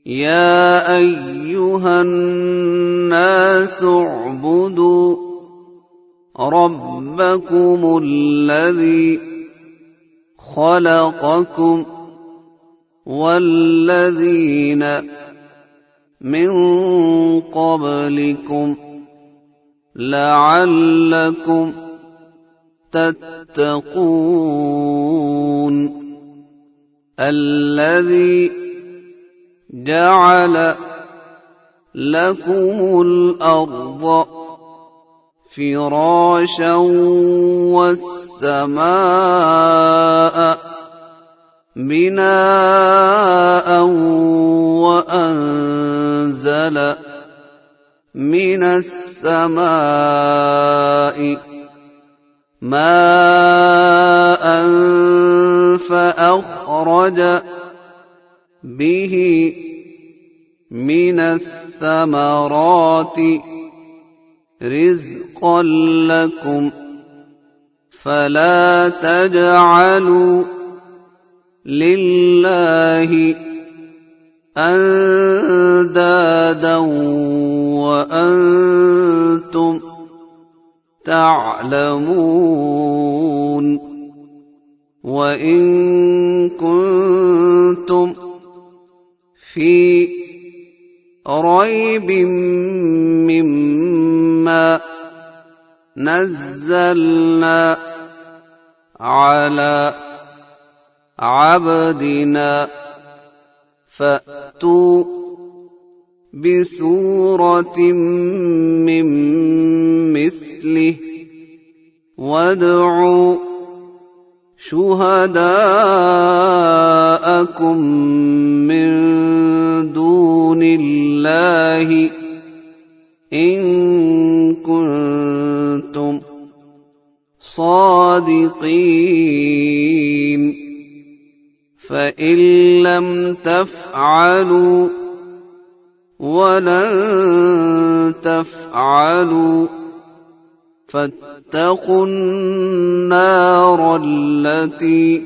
يا أيها الناس اعبدوا ربكم الذي خلقكم والذين من قبلكم لعلكم تتقون الذي جعل لكم الأرض فراشا والسماء بناء وأنزل من السماء ماء فأخرج به من الثمرات رزقا لكم فلا تجعلوا لله أندادا وأنتم تعلمون وإن كنتم في ريب مما نزلنا على عبدنا فأتوا بسورة من مثله وادعوا شهداءكم من دون الله إن كنتم صادقين فإن لم تفعلوا ولن تفعلوا فاتقوا النار التي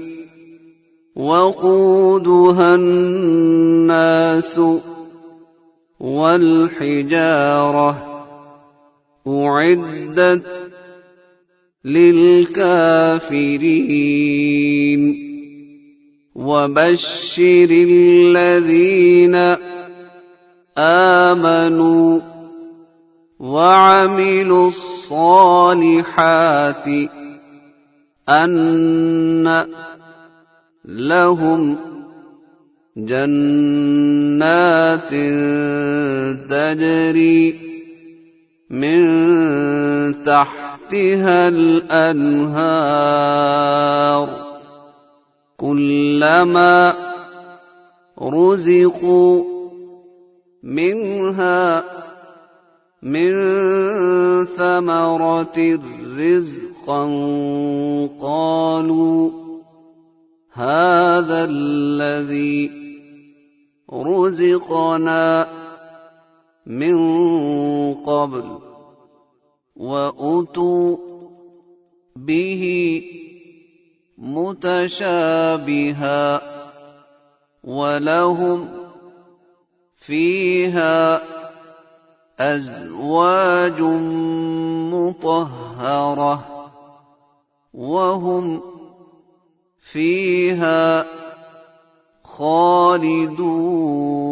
وقودها الناس والحجارة أعدت للكافرين وبشر الذين آمنوا وعملوا الصالحات أن لهم جنات تجري من تحتها الأنهار كلما رزقوا منها من ثمرة رزقا قالوا هذا الذي رزقنا من قبل وأتوا به متشابها ولهم فيها أزواج مطهرة وهم فيها خالدون